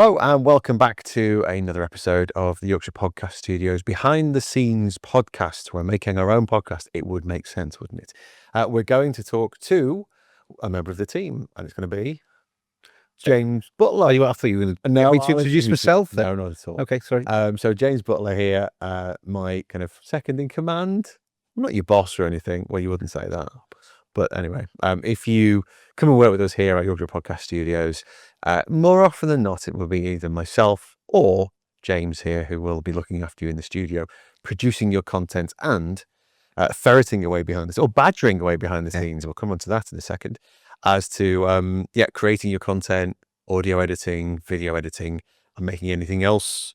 Hello and welcome back to another episode of the Yorkshire Podcast Studios behind the scenes podcast. We're making our own podcast. It would make sense, wouldn't it? We're going to talk to a member of the team, and it's going to be James Buttler. I thought you were going to get me to introduce myself. No, not at all. Okay, sorry. So James Buttler here, my kind of second in command. I'm not your boss or anything. Well, you wouldn't say that. But anyway, if you come and work with us here at Yorkshire Podcast Studios, more often than not, it will be either myself or James here who will be looking after you in the studio, producing your content and ferreting your way behind this, or badgering your way behind the scenes. We'll come on to that in a second, as to creating your content, audio editing, video editing, and making anything else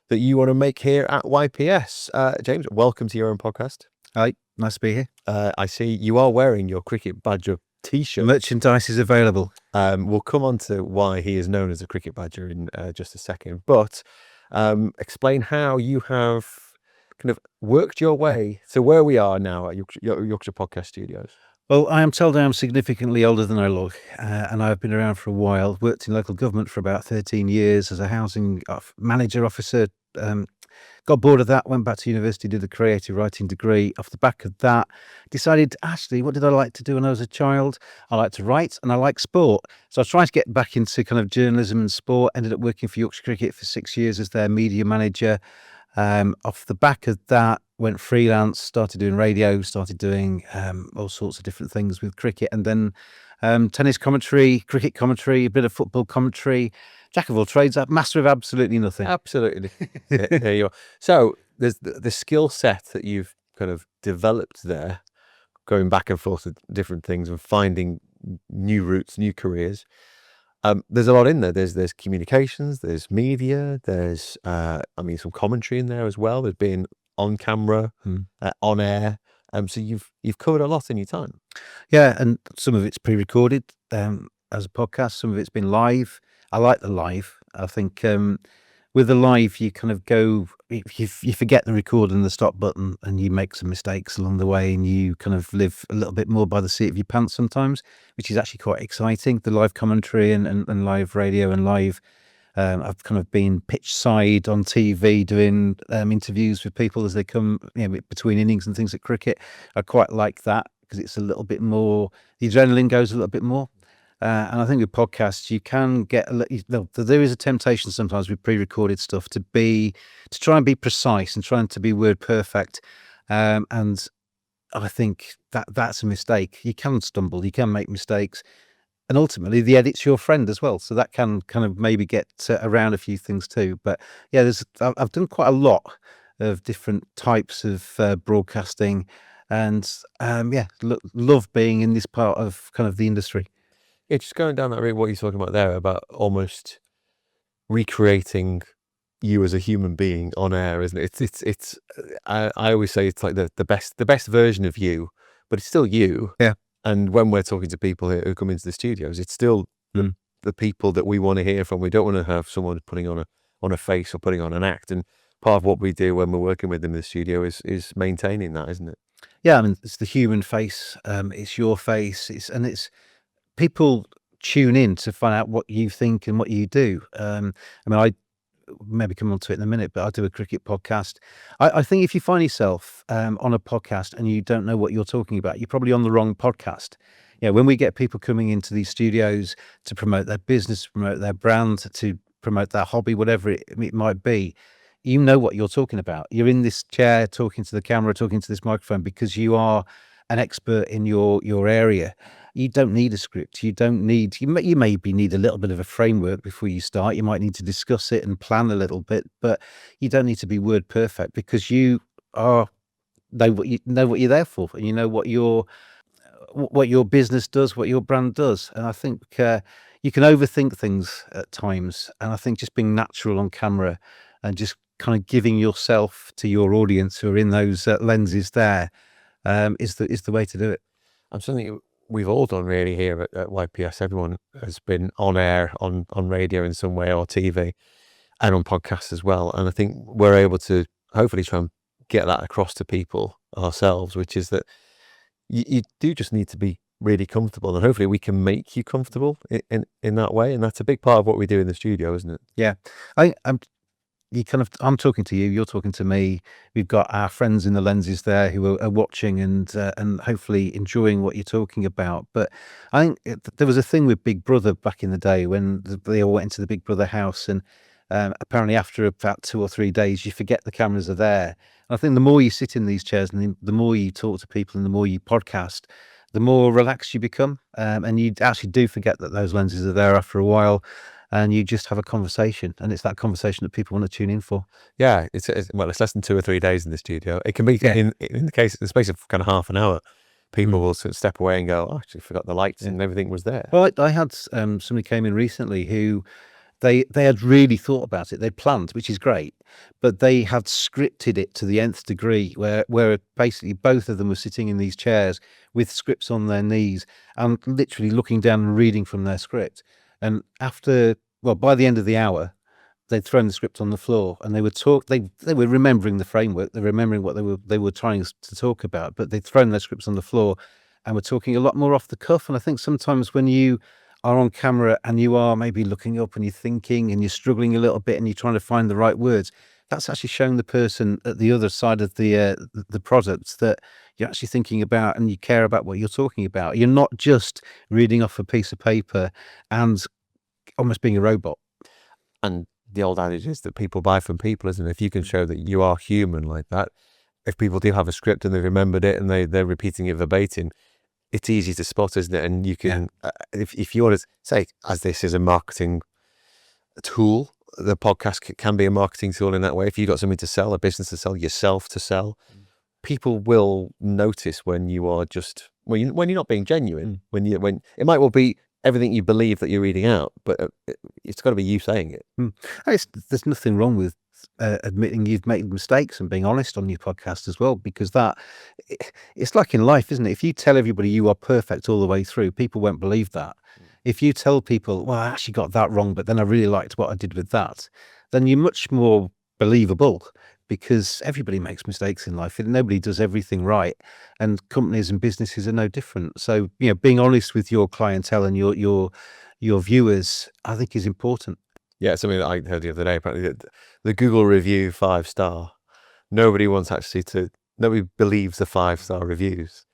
that you want to make here at YPS. James, welcome to your own podcast. Hi, nice to be here. I see you are wearing your Cricket Badger t-shirt. Merchandise is available. We'll come on to why he is known as a Cricket Badger in just a second, but explain how you have kind of worked your way to where we are now at Yorkshire Podcast Studios. Well, I am told I am significantly older than I look, and I've been around for a while, worked in local government for about 13 years as a housing manager officer, got bored of that, went back to university, did a creative writing degree. Off the back of that, decided, actually, what did I like to do when I was a child? I like to write and I like sport. So I was trying to get back into kind of journalism and sport, ended up working for Yorkshire Cricket for 6 years as their media manager. Off the back of that, went freelance, started doing radio, started doing all sorts of different things with cricket, and then tennis commentary, cricket commentary, a bit of football commentary. Jack of all trades, master of absolutely nothing. Absolutely. There you are. So there's the skill set that you've kind of developed there, going back and forth with different things and finding new routes, new careers. There's a lot in there. There's communications, there's media, there's some commentary in there as well. There's being on camera, on air. So you've covered a lot in your time. Yeah, and some of it's pre-recorded as a podcast. Some of it's been live. I like the live. I think with the live, you kind of go, you forget the record and the stop button, and you make some mistakes along the way, and you kind of live a little bit more by the seat of your pants sometimes, which is actually quite exciting. The live commentary and live radio and live. I've kind of been pitch side on TV doing interviews with people as they come between innings and things at cricket. I quite like that because it's a little bit more, the adrenaline goes a little bit more. And I think with podcasts, you can get there is a temptation sometimes with pre-recorded stuff to try and be precise and trying to be word perfect. And I think that's a mistake. You can stumble, you can make mistakes. And ultimately, the edit's your friend as well. So that can kind of maybe get around a few things too. But yeah, I've done quite a lot of different types of broadcasting, and love being in this part of kind of the industry. Yeah, just going down that route, what you're talking about there, about almost recreating you as a human being on air, isn't it? It's I always say it's like the best version of you, but it's still you. Yeah. And when we're talking to people here who come into the studios, it's still the people that we want to hear from. We don't want to have someone putting on a face or putting on an act. And part of what we do when we're working with them in the studio is maintaining that, isn't it? Yeah, I mean, it's the human face. It's your face. It's people tune in to find out what you think and what you do. I maybe come on to it in a minute, but I do a cricket podcast. I think if you find yourself on a podcast and you don't know what you're talking about, you're probably on the wrong podcast. Yeah, when we get people coming into these studios to promote their business, to promote their brand, to promote their hobby, whatever it might be, you know what you're talking about. You're in this chair talking to the camera, talking to this microphone because you are an expert in your area. You don't need a script. You maybe need a little bit of a framework before you start. You might need to discuss it and plan a little bit, but you don't need to be word perfect because you know what you're there for, and you know what your business does, what your brand does. And I think you can overthink things at times. And I think just being natural on camera and just kind of giving yourself to your audience who are in those lenses there is the way to do it. And something we've all done really here at YPS. Everyone has been on air, on radio in some way, or TV, and on podcasts as well. And I think we're able to hopefully try and get that across to people ourselves, which is that you do just need to be really comfortable, and hopefully we can make you comfortable in that way. And that's a big part of what we do in the studio, isn't it? Yeah. I'm talking to you, you're talking to me. We've got our friends in the lenses there who are watching and hopefully enjoying what you're talking about. But I think there was a thing with Big Brother back in the day when they all went into the Big Brother house, and apparently after about 2 or 3 days, you forget the cameras are there. And I think the more you sit in these chairs and the more you talk to people and the more you podcast, the more relaxed you become, and you actually do forget that those lenses are there after a while. And you just have a conversation, and it's that conversation that people want to tune in for. Yeah, it's less than 2 or 3 days in the studio. It can be in the space of kind of half an hour. People will sort of step away and go, "Oh, I actually forgot the lights and everything was there." Well, I had somebody came in recently who they had really thought about it. They'd planned, which is great, but they had scripted it to the nth degree, where basically both of them were sitting in these chairs with scripts on their knees and literally looking down and reading from their script. And by the end of the hour, they'd thrown the script on the floor and they would talk. They were remembering the framework. They're remembering what they were trying to talk about, but they'd thrown their scripts on the floor and were talking a lot more off the cuff. And I think sometimes when you are on camera and you are maybe looking up and you're thinking and you're struggling a little bit and you're trying to find the right words, that's actually showing the person at the other side of the product that you're actually thinking about and you care about what you're talking about. You're not just reading off a piece of paper and almost being a robot. And the old adage is that people buy from people, isn't it? If you can show that you are human like that, if people do have a script and they've remembered it and they're repeating it verbatim, it's easy to spot, isn't it? And you can, if you want to say, as this is a marketing tool, the podcast can be a marketing tool in that way. If you've got something to sell, a business to sell, yourself to sell, people will notice when you are just when you're not being genuine. When it might well be everything you believe that you're reading out, but it's got to be you saying it. There's nothing wrong with admitting you've made mistakes and being honest on your podcast as well, because it's like in life, isn't it? If you tell everybody you are perfect all the way through, people won't believe that. If you tell people, well, I actually got that wrong, but then I really liked what I did with that, then you're much more believable, because everybody makes mistakes in life and nobody does everything right, and companies and businesses are no different. So, being honest with your clientele and your viewers, I think, is important. Yeah, something that I heard the other day, apparently, the Google review 5-star. Nobody believes the 5-star reviews.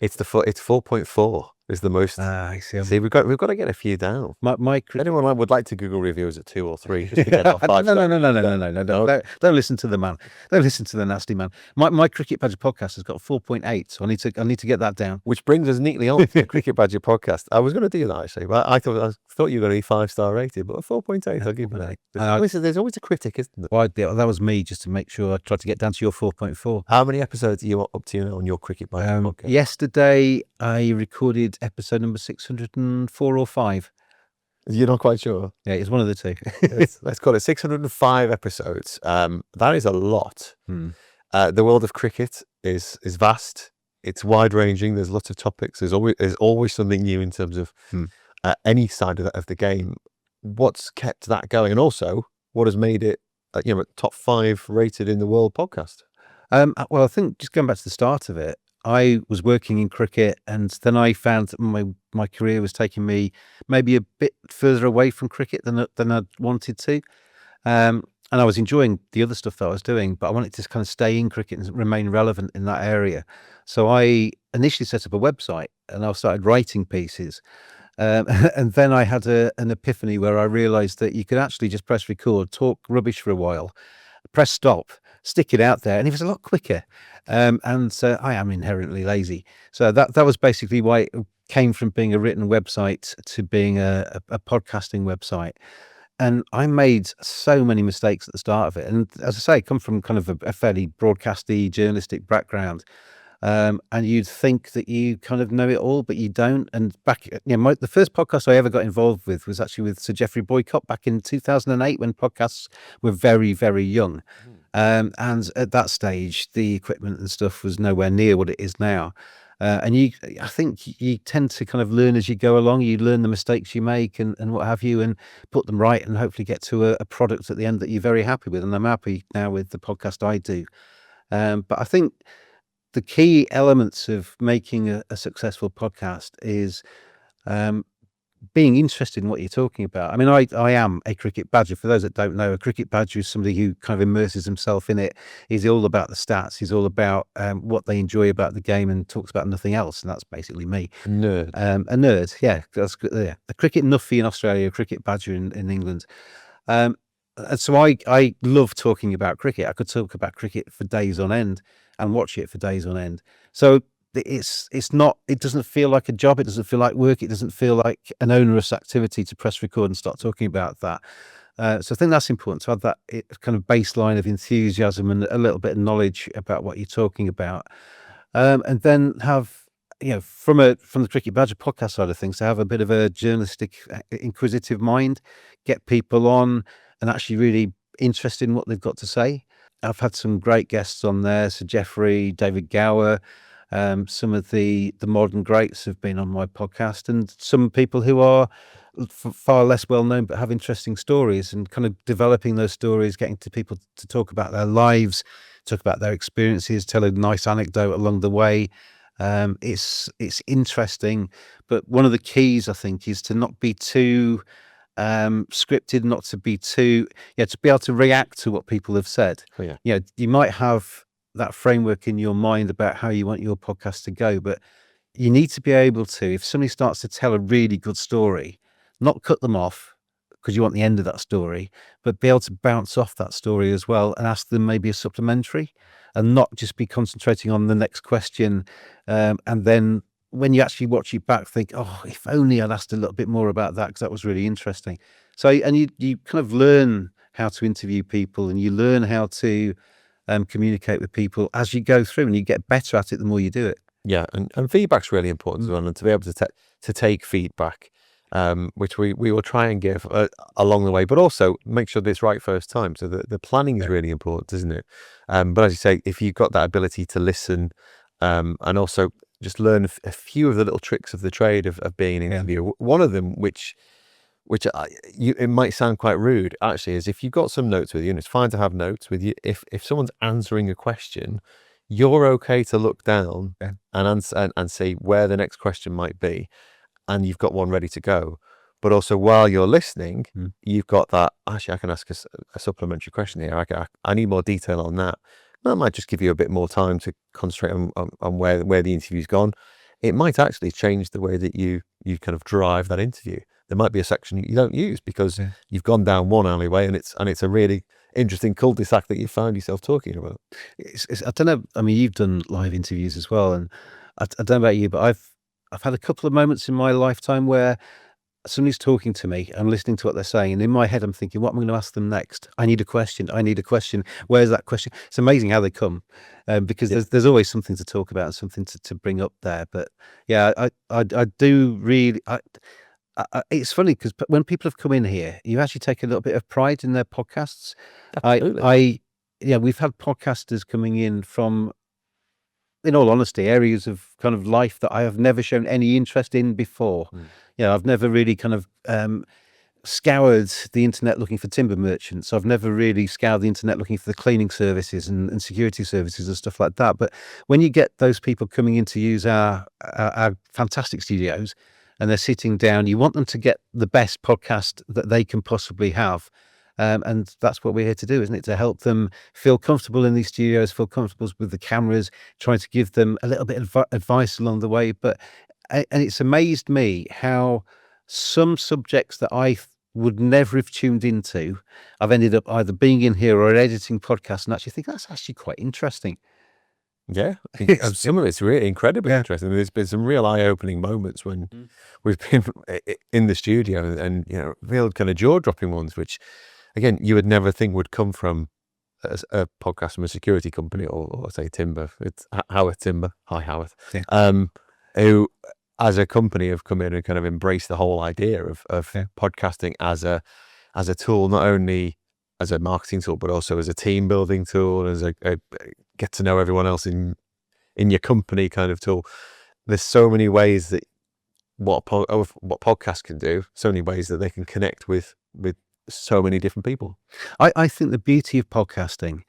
It's 4.4 is the most. I see. See, we've got to get a few down. Anyone would like to Google reviews at 2 or 3 just to get off 5 No. Don't listen to the man. Don't listen to the nasty man. My Cricket Badger podcast has got 4.8, so I need to get that down. Which brings us neatly on to the Cricket Badger podcast. I was going to do that actually, but I thought you were going to be 5-star rated, but 4.8, I'll give you that. There's always a critic, isn't there? Well, that was me, just to make sure I tried to get down to your 4.4. How many episodes are you up to now on your Cricket Badger podcast? Yesterday, I recorded episode number 604 or 5. You're not quite sure? Yeah, it's one of the two. Let's call it 605 episodes. That is a lot. The world of cricket is vast. It's wide ranging. There's lots of topics. There's always something new in terms of any side of the game. What's kept that going, and also what has made it, top 5 rated in the world podcast? Well, I think just going back to the start of it, I was working in cricket, and then I found that my career was taking me maybe a bit further away from cricket than I'd wanted to. And I was enjoying the other stuff that I was doing, but I wanted to kind of stay in cricket and remain relevant in that area. So I initially set up a website and I started writing pieces. And then I had an epiphany where I realized that you could actually just press record, talk rubbish for a while, press stop, stick it out there, and it was a lot quicker. And so I am inherently lazy. So that was basically why it came from being a written website to being a podcasting website. And I made so many mistakes at the start of it. And as I say, I come from kind of a fairly broadcasty, journalistic background. And you'd think that you kind of know it all, but you don't. And the first podcast I ever got involved with was actually with Sir Geoffrey Boycott back in 2008, when podcasts were very, very young. And at that stage, the equipment and stuff was nowhere near what it is now. And I think you tend to kind of learn as you go along. You learn the mistakes you make and what have you, and put them right, and hopefully get to a product at the end that you're very happy with. And I'm happy now with the podcast I do. But I think the key elements of making a successful podcast is being interested in what you're talking about. I mean, I am a cricket badger. For those that don't know, a cricket badger is somebody who kind of immerses himself in it. He's all about the stats. He's all about what they enjoy about the game and talks about nothing else. And that's basically me. Nerd. A nerd. Yeah, that's good. Yeah. A cricket nuffy in Australia, a cricket badger in England. And so I love talking about cricket. I could talk about cricket for days on end and watch it for days on end. So it's not, it doesn't feel like a job. It doesn't feel like work. It doesn't feel like an onerous activity to press record and start talking about that. So I think that's important, to have that kind of baseline of enthusiasm and a little bit of knowledge about what you're talking about. And then have, from the Cricket Badger podcast side of things, to have a bit of a journalistic, inquisitive mind, get people on and actually really interested in what they've got to say. I've had some great guests on there. So Jeffrey, David Gower, some of the modern greats have been on my podcast, and some people who are far less well known but have interesting stories, and kind of developing those stories, getting to people to talk about their lives, talk about their experiences, tell a nice anecdote along the way. It's interesting, but one of the keys, I think, is to not be too scripted, not to be too, to be able to react to what people have said. Oh, yeah. You might have that framework in your mind about how you want your podcast to go, but you need to be able to, if somebody starts to tell a really good story, not cut them off because you want the end of that story, but be able to bounce off that story as well and ask them maybe a supplementary, and not just be concentrating on the next question. And then when you actually watch it back, think, oh, if only I'd asked a little bit more about that, because that was really interesting. So, and you kind of learn how to interview people, and you learn how to communicate with people as you go through, and you get better at it the more you do it. Yeah, and feedback's really important as well, and to be able to take feedback, which we will try and give along the way, but also make sure that it's right first time. So the planning is really important, isn't it? But as you say, if you've got that ability to listen, and also just learn a few of the little tricks of the trade of being an interviewer. One of them, which it might sound quite rude, actually, is if you've got some notes with you, and it's fine to have notes with you. If someone's answering a question, you're okay to look down and answer and see where the next question might be, and you've got one ready to go. But also, while you're listening, you've got that, actually, I can ask a supplementary question here. I need more detail on that. That might just give you a bit more time to concentrate on where the interview's gone. It might actually change the way that you kind of drive that interview. There might be a section you don't use because you've gone down one alleyway, and it's a really interesting cul-de-sac that you found yourself talking about. I don't know. I mean, you've done live interviews as well, and I don't know about you, but I've had a couple of moments in my lifetime where somebody's talking to me, I'm listening to what they're saying, and in my head I'm thinking, what am I going to ask them next? I need a question. Where's that question? It's amazing how they come, because there's always something to talk about and something to bring up there. But yeah, I do really. It's funny because when people have come in here, you actually take a little bit of pride in their podcasts. Absolutely. We've had podcasters coming in from, in all honesty, areas of kind of life that I have never shown any interest in before. I've never really kind of scoured the internet looking for timber merchants. I've never really scoured the internet looking for the cleaning services and security services and stuff like that. But when you get those people coming in to use our fantastic studios, and they're sitting down, you want them to get the best podcast that they can possibly have. And that's what we're here to do, isn't it? To help them feel comfortable in these studios, feel comfortable with the cameras, trying to give them a little bit of advice along the way. And it's amazed me how some subjects that I would never have tuned into, I've ended up either being in here or editing podcasts and actually think that's actually quite interesting. Yeah, some of it's really incredibly interesting. There's been some real eye-opening moments when we've been in the studio, and real kind of jaw-dropping ones, which, again, you would never think would come from a podcast from a security company or say timber. It's Howard Timber. Hi, Howard. Who, as a company, have come in and kind of embraced the whole idea of podcasting as a tool, not only as a marketing tool, but also as a team building tool, as a get to know everyone else in your company kind of tool. There's so many ways that what podcasts can do, so many ways that they can connect with so many different people. I think the beauty of podcasting,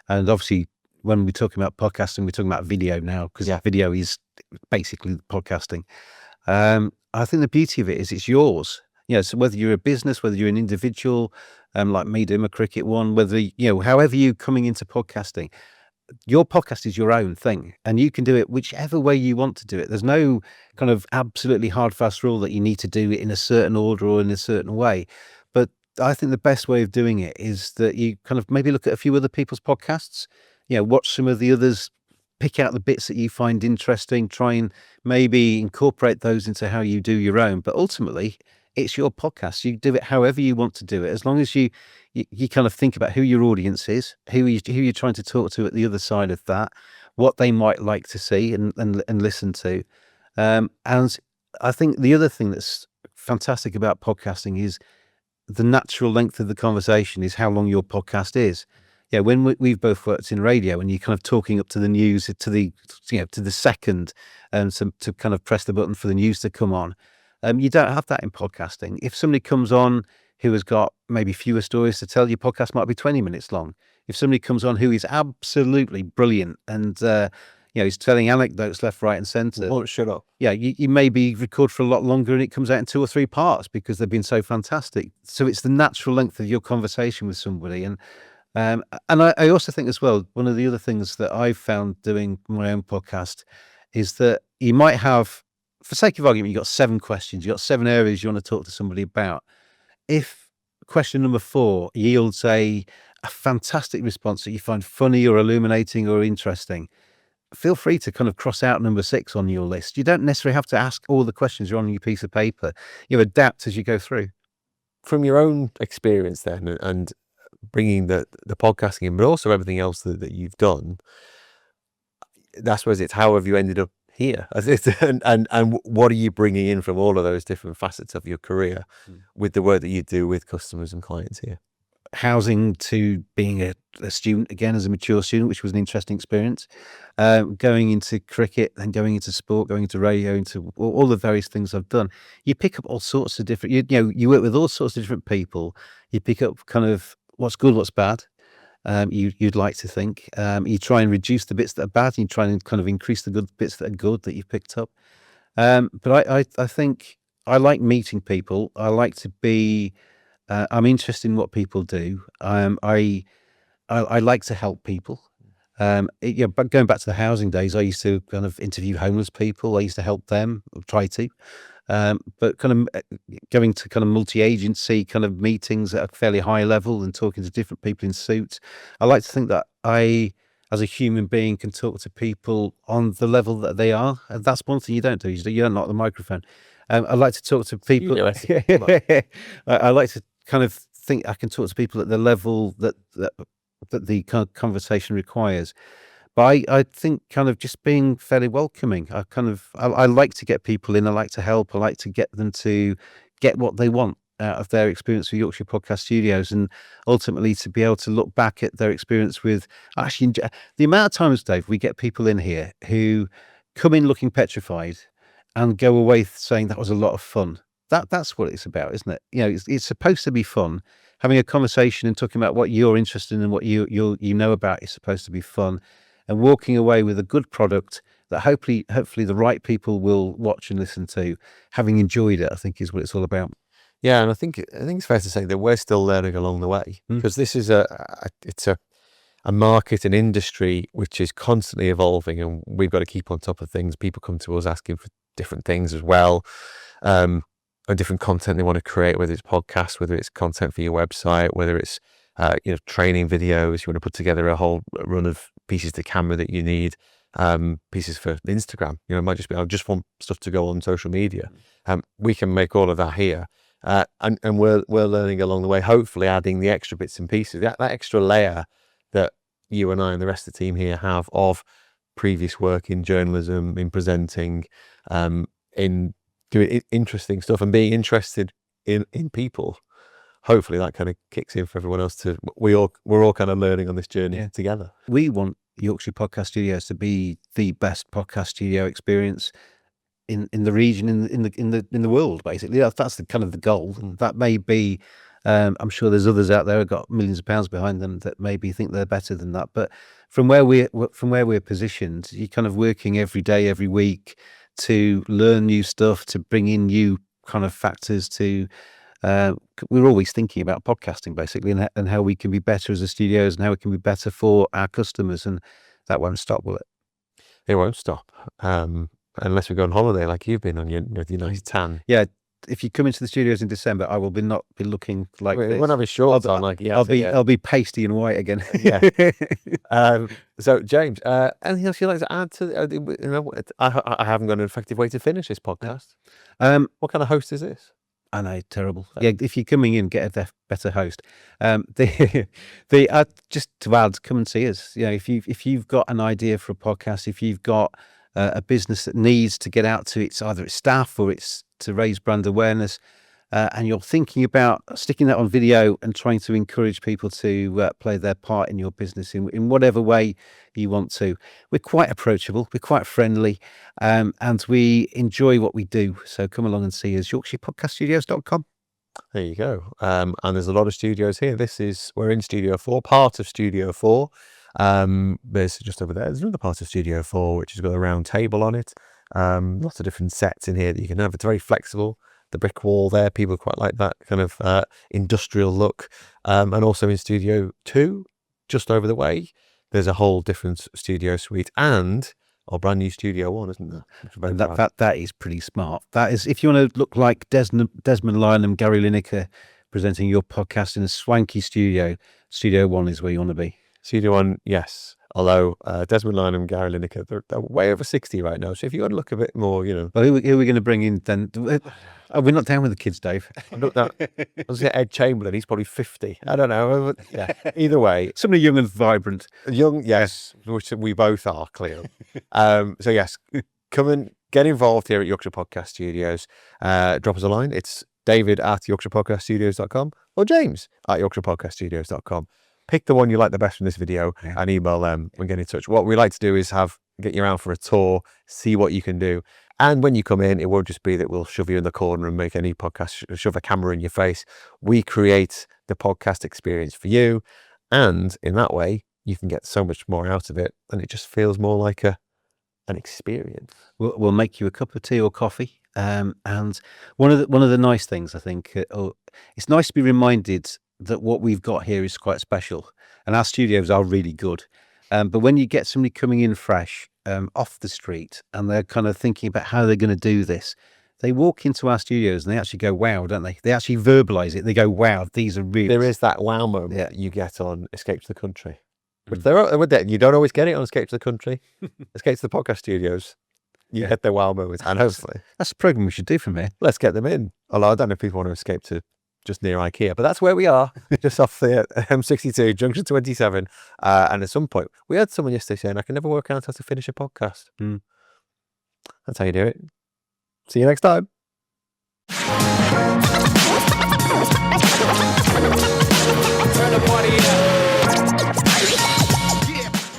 and obviously when we're talking about podcasting, we're talking about video now, because video is basically podcasting. I think the beauty of it is it's yours. So whether you're a business, whether you're an individual, like me doing my cricket one, whether, however you coming into podcasting, your podcast is your own thing, and you can do it whichever way you want to do it. There's no kind of absolutely hard, fast rule that you need to do it in a certain order or in a certain way. But I think the best way of doing it is that you kind of maybe look at a few other people's podcasts, watch some of the others, pick out the bits that you find interesting, try and maybe incorporate those into how you do your own. But ultimately, it's your podcast. You do it however you want to do it, as long as you kind of think about who your audience is, who you're trying to talk to at the other side of that, what they might like to see and listen to. And I think the other thing that's fantastic about podcasting is the natural length of the conversation is how long your podcast is. When we've both worked in radio, and you're kind of talking up to the news, to the second, to kind of press the button for the news to come on. You don't have that in podcasting. If somebody comes on who has got maybe fewer stories to tell, your podcast might be 20 minutes long. If somebody comes on who is absolutely brilliant and he's telling anecdotes left, right, and centre, Won't shut up. You maybe record for a lot longer, and it comes out in 2 or 3 parts because they've been so fantastic. So it's the natural length of your conversation with somebody. And I also think as well, one of the other things that I've found doing my own podcast is that you might have, for sake of argument, you've got 7 questions, you've got 7 areas you want to talk to somebody about. If question number 4 yields a fantastic response that you find funny or illuminating or interesting, feel free to kind of cross out number 6 on your list. You don't necessarily have to ask all the questions you're on your piece of paper. You adapt as you go through. From your own experience then, and bringing the podcasting in, but also everything else that you've done, I suppose it's how have you ended up here, and what are you bringing in from all of those different facets of your career with the work that you do with customers and clients here? Housing to being a student again, as a mature student, which was an interesting experience. Going into cricket, then going into sport, going into radio, into all the various things I've done. You pick up all sorts of different. You work with all sorts of different people. You pick up kind of what's good, what's bad. You'd like to think. You try and reduce the bits that are bad, and you try and kind of increase the good bits that are good that you've picked up. But I think I like meeting people. I like to be. I'm interested in what people do. I like to help people. But going back to the housing days, I used to kind of interview homeless people. I used to help them, or try to. But kind of going to kind of multi-agency kind of meetings at a fairly high level and talking to different people in suits. I like to think that I, as a human being, can talk to people on the level that they are. And that's one thing you don't do. You don't knock the microphone. I like to talk to people. I like to kind of think I can talk to people at the level that the kind of conversation requires. But I think kind of just being fairly welcoming. I like to get people in. I like to help. I like to get them to get what they want out of their experience with Yorkshire Podcast Studios, and ultimately to be able to look back at their experience with actually the amount of times, Dave, we get people in here who come in looking petrified and go away saying that was a lot of fun. That's what it's about, isn't it? It's supposed to be fun. Having a conversation and talking about what you're interested in and what you know about is supposed to be fun, and walking away with a good product that hopefully the right people will watch and listen to, having enjoyed it, I think is what it's all about. Yeah, and I think it's fair to say that we're still learning along the way, because this is a market, an industry which is constantly evolving, and we've got to keep on top of things. People come to us asking for different things as well. And different content they want to create, whether it's podcasts, whether it's content for your website, whether it's training videos. You want to put together a whole run of pieces to camera that you need, pieces for Instagram. It might just be, I just want stuff to go on social media. We can make all of that here, and we're learning along the way. Hopefully, adding the extra bits and pieces, that extra layer that you and I and the rest of the team here have of previous work in journalism, in presenting, in doing interesting stuff and being interested in people. Hopefully that kind of kicks in for everyone else to, we're all kind of learning on this journey together. We want Yorkshire Podcast Studios to be the best podcast studio experience in the region, in the world, basically. That's the kind of the goal. And that may be I'm sure there's others out there who've got millions of pounds behind them that maybe think they're better than that. But from where we're positioned, you're kind of working every day, every week to learn new stuff, to bring in new kind of factors. We're always thinking about podcasting basically, and how we can be better as a studios, and how we can be better for our customers, and that won't stop, will it? It won't stop. Unless we go on holiday like you've been on your nice tan. Yeah. If you come into the studios in December, I will not be looking like We this. won't have his shorts on like I'll be pasty and white again. Yeah. So James, anything else you'd like to add to? I haven't got an effective way to finish this podcast. What kind of host is this? I know, terrible. Yeah, if you're coming in, get a better host. Just to add, come and see us. You know, if you've got an idea for a podcast, if you've got a business that needs to get out to either its staff or it's to raise brand awareness, and you're thinking about sticking that on video and trying to encourage people to play their part in your business in whatever way you want to. We're quite approachable, we're quite friendly, and we enjoy what we do. So come along and see us, YorkshirePodcastStudios.com. There you go. And there's a lot of studios here. We're in Studio 4, part of Studio 4. There's just over there, there's another part of Studio 4, which has got a round table on it. Lots of different sets in here that you can have. It's very flexible. The brick wall there, people quite like that kind of industrial look. And also in Studio 2, just over the way, there's a whole different studio suite and our brand new Studio 1, isn't there? And that is pretty smart. That is, if you want to look like Desmond Lyon and Gary Lineker presenting your podcast in a swanky studio, Studio 1 is where you want to be. Studio 1, yes. Although Desmond Lyon and Gary Lineker, they're way over 60 right now. So if you want to look a bit more, Well, who are we going to bring in then? Oh, we're not down with the kids, Dave. I'm not that. I was going to say Ed Chamberlain. He's probably 50. I don't know. Yeah. Either way. Somebody young and vibrant. Young, yes, which we both are, clearly. So yes, come and get involved here at Yorkshire Podcast Studios. Drop us a line. It's david@YorkshirePodcastStudios.com or james@YorkshirePodcastStudios.com. Pick the one you like the best from this video and email them and get in touch. What we like to do is get you around for a tour, see what you can do. And when you come in, it won't just be that we'll shove you in the corner and make any podcast, shove a camera in your face. We create the podcast experience for you. And in that way, you can get so much more out of it. And it just feels more like an experience. We'll make you a cup of tea or coffee. And one of the nice things, I think, it's nice to be reminded that what we've got here is quite special, and our studios are really good. But when you get somebody coming in fresh off the street and they're kind of thinking about how they're going to do this, they walk into our studios and they actually go, wow, don't they? They actually verbalize it. They go, wow, these are really... There is that wow moment that you get on Escape to the Country. Which you don't always get it on Escape to the Country. Escape to the Podcast Studios. You get their wow moments. And hopefully... That's a program we should do from here. Let's get them in. Although I don't know if people want to escape to just near IKEA, but that's where we are, just off the M62, Junction 27. And at some point, we had someone yesterday saying, I can never work out how to finish a podcast. That's how you do it. See you next time.